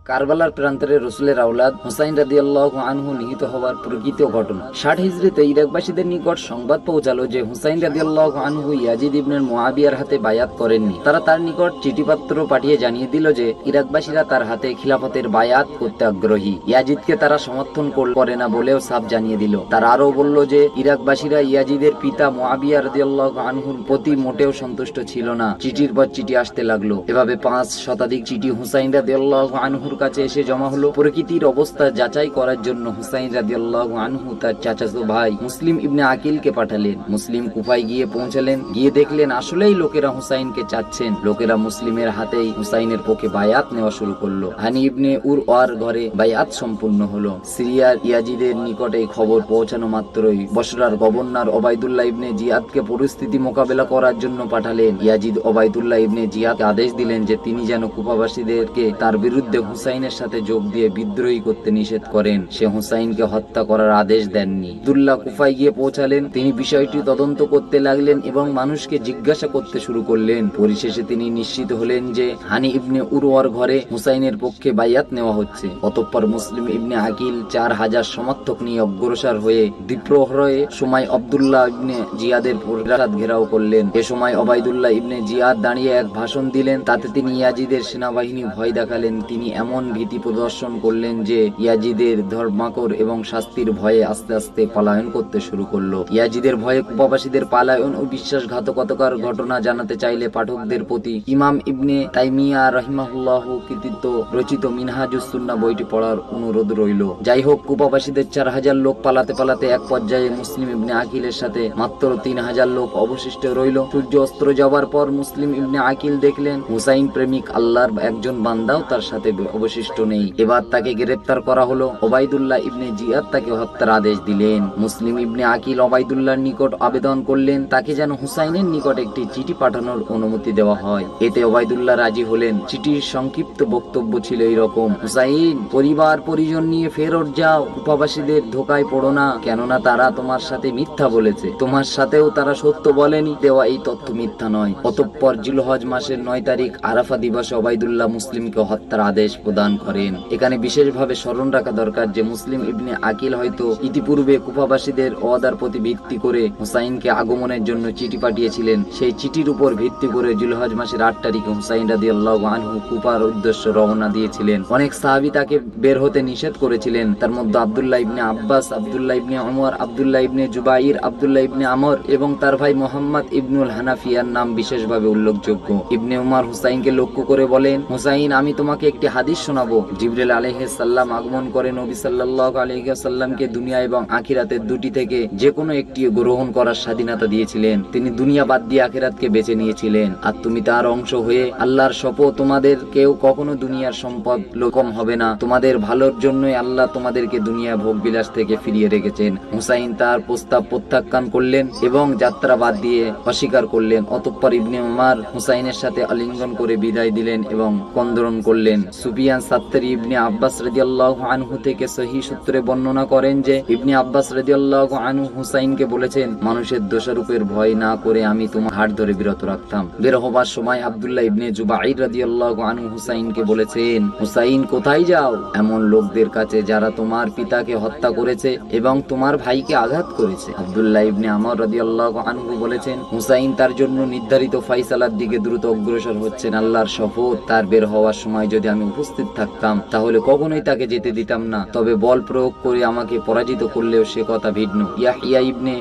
কারবালার প্রান্তরে রসুলের আওলাদ হুসাইন রাদিয়াল্লাহু আনহু নিহত হওয়ার প্রকৃত ঘটনা। 60 হিজরিতে ইরাকবাসীদের নিকট সংবাদ পৌঁছালো যে হুসাইন রাদিয়াল্লাহু আনহু ইয়াজিদ ইবনে মুআবিয়ার হাতে বায়াত করেননি। তারা তার নিকট চিঠিপত্র পাঠিয়ে জানিয়ে দিল যে ইরাকবাসীরা তার হাতে খিলাফতের বায়াত করতে আগ্রহী। ইয়াজিদকে তারা সমর্থন করে না বলেও সাফ জানিয়ে দিল। তারা আরো বলল যে ইরাকবাসীরা ইয়াজিদের পিতা মুআবিয়া রাদিয়াল্লাহু আনহুর প্রতি মোটেও সন্তুষ্ট ছিল না। চিঠির পর চিঠি আসতে লাগলো। এভাবে 5 শতাধিক চিঠি হুসাইন রাদিয়াল্লাহু আনহুর কাছে এসে জমা হলো। প্রকৃতির অবস্থা যাচাই করার জন্য হুসাইন রাদিয়াল্লাহু আনহু তার চাচাতো ভাই মুসলিম ইবনে আকিলকে পাঠালেন। মুসলিম কুফায় গিয়ে পৌঁছালেন। গিয়ে দেখলেন আসলেই লোকেরা হুসাইনকে চাচ্ছেন। লোকেরা মুসলিমের হাতেই হুসাইনের পক্ষে বায়াত নেওয়া শুরু করলো। হানি ইবনে উরওয়ার ঘরে বায়াত সম্পূর্ণ হলো। সিরিয়ার ইয়াজিদের নিকটে খবর পৌঁছানো মাত্রই বসরার গভর্নর ওবাইদুল্লাহ ইবনে জিয়াদকে পরিস্থিতি মোকাবেলা করার জন্য পাঠালেন। ইয়াজিদ ওবাইদুল্লাহ ইবনে জিয়াদকে আদেশ দিলেন যে তিনি যেন কুফাবাসীদেরকে তার বিরুদ্ধে হুসাইনের সাথে যোগ দিয়ে বিদ্রোহী করতে নিষেধ করেন। সে হুসাইনকে হত্যা করার আদেশ দেননি। আব্দুল্লাহ কুফায় গিয়ে পৌঁছালেন। তিনি বিষয়টি তদন্ত করতে লাগলেন এবং মানুষকে জিজ্ঞাসা করতে শুরু করলেন। পরিশেষে তিনি নিশ্চিত হলেন যে হানি ইবনে উরওয়ার ঘরে হুসাইনের পক্ষে বায়াত নেওয়া হচ্ছে। অতঃপর মুসলিম ইবনে আকিল 4000 সমর্থক নিয়ে অগ্রসর হয়ে দ্বিপ্রহরে সময় আব্দুল্লাহ ইবনে জিয়াদের প্রাসাদ ঘেরাও করলেন। এ সময় ওবাইদুল্লাহ ইবনে জিয়াদ দাঁড়িয়ে এক ভাষণ দিলেন। তাতে তিনি ইয়াজিদের সেনাবাহিনী ভয় দেখালেন। তিনি এমন ভীতি প্রদর্শন করলেন যে ইয়াজিদের ধর্মাকর এবং শাস্তির ভয়ে আস্তে আস্তে পলায়ন করতে শুরু করলো। ইয়াজিদের ভয়ে কুফাবাসীদের পালায়ন ও বিশ্বাসঘাতকতার ঘটনা জানাতে চাইলে পাঠকদের প্রতি ইমাম ইবনে তাইমিয়া রাহিমাহুল্লাহ কৃতিত্ব রচিত মিনহাজুস সুন্নাহ বইটি পড়ার অনুরোধ রইল। যাই হোক, কুফাবাসীদের 4000 লোক পালাতে পালাতে এক পর্যায়ে মুসলিম ইবনে আকিলের সাথে মাত্র 3000 লোক অবশিষ্ট রইল। সূর্য অস্ত্র যাওয়ার পর মুসলিম ইবনে আকিল দেখলেন হুসাইন প্রেমিক আল্লাহর একজন বান্দাও তার সাথে অবশিষ্ট নেই। এবার তাকে গ্রেফতার করা হলো। ওবাইদুল্লাহ ইবনে জিয়াদ তাকে হত্যার আদেশ দিলেন। মুসলিম ইবনে আকিল ওবাইদুল্লাহর নিকট আবেদন করলেন তাকে যেন হুসাইনের নিকট একটি চিঠি পাঠানোর অনুমতি দেওয়া হয়। এতে ওবাইদুল্লাহ রাজি হলেন। চিঠির সংক্ষিপ্ত বক্তব্য ছিল এরকম: হুসাইন, পরিবার পরিজন নিয়ে ফেরত যাও। কুফাবাসীদের ধোকায় পড়ো না, কেননা তারা তোমার সাথে মিথ্যা বলেছে। তোমার সাথেও তারা সত্য বলেনি। দেওয়া এই তথ্য মিথ্যা নয়। অতঃপর জিলহজ মাসের 9 তারিখ আরাফা দিবসে ওবাইদুল্লাহ মুসলিমকে হত্যার আদেশ প্রদান করেন। এখানে বিশেষভাবে স্মরণ রাখা দরকার যে মুসলিম ইবনে আকিল হয়তো ইতিপূর্বে কুফাবাসীদের ওয়াদার প্রতি ভিত্তি করে হুসাইনকে আগমনের জন্য চিঠি পাঠিয়েছিলেন। সেই চিঠির উপর ভিত্তি করে জিলহজ মাসের 8 তারিখে হুসাইন রাদিয়াল্লাহু আনহু কুফার উদ্দেশ্যে রওনা দিয়েছিলেন। অনেক সাহাবী তাকে বের হতে নিষেধ করেছিলেন। তার মধ্যে আব্দুল্লাহ ইবনে আব্বাস, আব্দুল্লাহ ইবনে ওমর, আব্দুল্লাহ ইবনে জুবাইর, আব্দুল্লাহ ইবনে আমর এবং তার ভাই মুহাম্মদ ইবনুল হানাফিয়ার নাম বিশেষভাবে উল্লেখযোগ্য। ইবনে উমর হুসাইনকে লক্ষ্য করে বলেন, হুসাইন, আমি তোমাকে একটি হাদিস শোনাবো। জিবরিল আলাইহিস সালাম আগমন করে নবী সাল্লাল্লাহু আলাইহি ওয়াসাল্লামকে দুনিয়া এবং আখিরাতের দুটি থেকে যে কোনো একটি গ্রহণ করার স্বাধীনতা দিয়েছিলেন। তিনি দুনিয়া বাদ দিয়ে আখিরাতকে বেছে নিয়েছিলেন। আর তুমি তার অংশ হয়ে আল্লাহর শপথ, তোমাদের কেউ কখনো দুনিয়ার সম্পদ লোকম হবে না। তোমাদের ভালোর জন্যই আল্লাহ তোমাদেরকে দুনিয়া ভোগ বিলাস থেকে ফিরিয়ে রেখেছেন। হুসাইন তার প্রস্তাব প্রত্যাখ্যান করলেন এবং যাত্রা বাদ দিয়ে অস্বীকার করলেন। অতঃপর ইবনে উমর হুসাইনের সাথে আলিঙ্গন করে বিদায় দিলেন এবং কন্দরন করলেন। সুফিয়ান সাত্তারি ইবনে আব্বাস রাদিয়াল্লাহু আনহু থেকে সহিহ সূত্রে বর্ণনা করেন যে ইবনে আব্বাস রাদিয়াল্লাহু আনহু হুসাইনকে বলেছেন, মানুষের দোষারোপের ভয় না করে আমি তোমার হাত ধরে বিরত রাখতাম। বের হবার সময় আব্দুল্লাহ ইবনে জুবাইর রাদিয়াল্লাহু আনহু হুসাইনকে বলেছেন, হুসাইন, কোথায় যাও? এমন লোকদের কাছে যারা তোমার পিতাকে হত্যা করেছে এবং তোমার ভাইকে আঘাত করেছে। আব্দুল্লাহ ইবনে আমর রাদিয়াল্লাহু আনহু বলেছেন, হুসাইন তার জন্য নির্ধারিত ফাইসালার দিকে দ্রুত অগ্রসর হচ্ছেন। আল্লাহর শপথ, তার বের হওয়ার সময় যদি আমি উপস্থিত থাকতাম তাহলে কখনোই তাকে যেতে দিতাম না। তবে বল প্রয়োগ করে আমাকে পরাজিত করলেও সে কথা ভিন্ন। ইয়াহইয়া ইবনে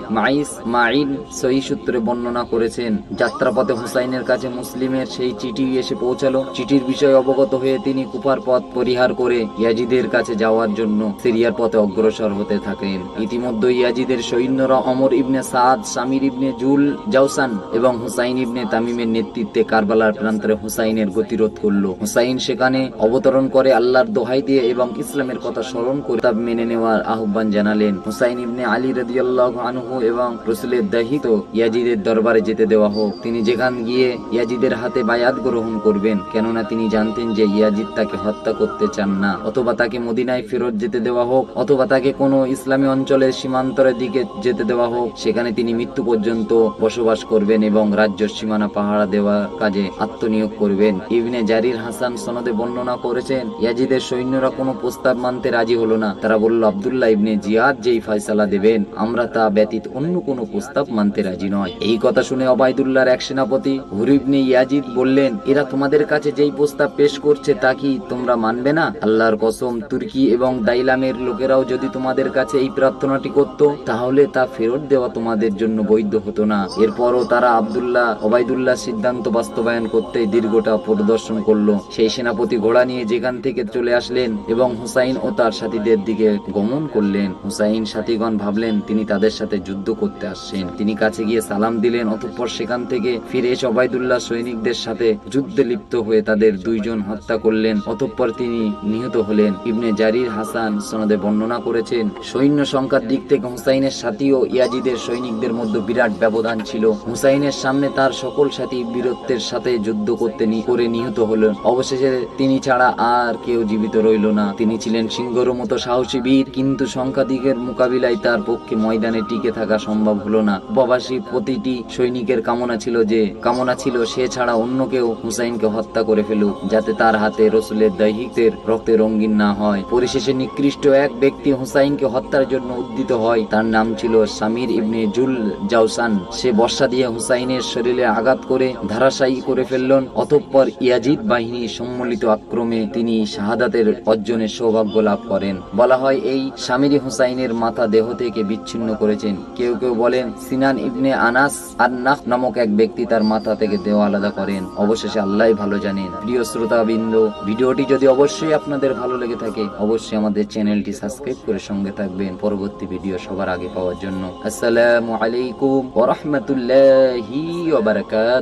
মাইন সহিহ সূত্রে বর্ণনা করেছেন, যাত্রাপথে হুসাইনের কাছে মুসলিমের সেই চিঠি এসে পৌঁছালো। চিঠির বিষয়ে অবগত হয়ে তিনি কুফার পথ পরিহার করে ইয়াজিদের কাছে যাওয়ার জন্য সিরিয়ার পথে অগ্রসর হতে থাকেন। ইতিমধ্যে ইয়াজিদের সৈন্যরা অমর ইবনে সাদ, শামির ইবনে জাওসান এবং হুসাইন ইবনে তামিমের নেতৃত্বে কারবালার প্রান্তরে হুসাইনের গতিরোধ করল। হুসাইন সেখানে অবতরণ করে আল্লাহর দোহাই দিয়ে এবং ইসলামের কথা স্মরণ করে তা মেনে নেওয়ার আহ্বান জানালেন। হুসাইন ইবনে আলী রাদিয়াল্লাহু আনহু এবং রাসূলের দাহিত ইয়াজিদের দরবারে যেতে দেওয়া হোক। তিনি যেখান গিয়ে ইয়াজিদের হাতে বায়াত গ্রহণ করবেন, কেননা তিনি জানতেন যে ইয়াজিদ তাকে হত্যা করতে চান না। অথবা তাকে মদিনায় ফেরত যেতে দেওয়া হোক, অথবা তাকে কোনো ইসলামী অঞ্চলের সীমান্তরের দিকে যেতে দেওয়া হোক। সেখানে তিনি মৃত্যু পর্যন্ত বসবাস করবেন এবং রাজ্য সীমানা পাহারা দেওয়ার কাজে আত্মনিয়োগ করবেন। ইবনে জারির হাসান সনদে বর্ণনা করেছেন। ইয়াজিদের সৈন্যরা কোনো প্রস্তাব মানতে রাজি হলো না। তারা বলল, আব্দুল্লাহ ইবনে জিয়াদ যেই ফয়সালা দেবেন আমরা তা ব্যতীত অন্য কোনো প্রস্তাব মানতে রাজি নয়। এই কথা শুনে ওবায়দুল্লাহর এক সেনাপতি হুর ইবনে ইয়াজিদ বললেন, এরা তোমাদের কাছে যেই প্রস্তাব পেশ করছে তা কি তোমরা মানবে না? আল্লাহর কসম, তুর্কি এবং দাইলামের লোকেরাও যদি তোমাদের কাছে এই প্রার্থনাটি করত তাহলে তা ফেরত দেওয়া তোমাদের জন্য বৈধ হতো না। এরপরও তারা ওবায়দুল্লাহ সিদ্ধান্ত বাস্তবায়ন করতে দীর্ঘটা পরিদর্শন করলো। সেই সেনাপতি ঘোড়া নিয়ে যেখান থেকে চলে আসলেন এবং হুসাইন ও তার সাথীদের দিকে গমন করলেন। হুসাইন সাথীগণ ভাবলেন তিনি তাদের সাথে যুদ্ধ করতে আসছেন। তিনি কাছে গিয়ে সালাম দিলেন। অতঃপর সেখান থেকে ফিরে এসে ওবায়দুল্লাহ সৈনিকদের সাথে যুদ্ধে লিপ্ত হয়ে তাদের 2 জন হত্যা করলেন। অতঃপর তিনি নিহত হলেন। ইবনে জারির হাসান সনদে বর্ণনা করেছেন, সৈন্য সংখ্যার দিক থেকে হুসাইনের সাথী ও ইয়াজিদের সৈনিকদের মধ্যে বিরাট ব্যবধান ছিল। হুসাইনের সামনে তার সকল সাথী বীরত্বের সাথে যুদ্ধ করে নিহত হলেন। অবশেষে তিনি ছাড়া আর কেউ জীবিত রইল না। তিনি ছিলেন সিংহর মতো সাহসী বীর, কিন্তু সংখ্যাধিকের মোকাবিলায় তার পক্ষে ময়দানে টিকে থাকা সম্ভব হলো না। প্রবাসী প্রতিটি সৈনিকের কামনা ছিল সে ছাড়া অন্য কেউ হুসাইনকে হত্যা করে ফেলুক, যাতে তার হাতে রসুলের দৈহিকের রক্তে রঙিন না হয়। পরিশেষে নিকৃষ্ট এক ব্যক্তি হুসাইনকে হত্যার জন্য উদ্যত হয়। তার নাম ছিল সামির ইবনে জুল জাউসান। সে বর্ষা দিয়ে হুসাইনের শরীরে আঘাত করে ধারাশায়ী করে ফেললেন। অতঃপর ইয়াজিদ বাহিনী সম্মিলিত আক্রমে তিনি শাহাদাতের অর্জনের সৌভাগ্য লাভ করেন। বলা হয় এই সামিরি হুসাইনের মাথা দেহ থেকে বিচ্ছিন্ন করেছেন। কেউ কেউ বলেন সিনান ইবনে আনাস আর-নাখ নামক এক ব্যক্তি তার মাথা থেকে দেহ আলাদা করেন। অবশেষে আল্লাহই ভালো জানেন। প্রিয় শ্রোতাবৃন্দ, ভিডিওটি যদি অবশ্যই আপনাদের ভালো লেগে থাকে অবশ্যই আমাদের চ্যানেলটি সাবস্ক্রাইব করে সঙ্গে থাকবেন পরবর্তী ভিডিও সবার আগে পাওয়ার জন্য। আসসালামু আলাইকুম ওয়া রাহমাতুল্লাহি ওয়া বারাকাতুহু।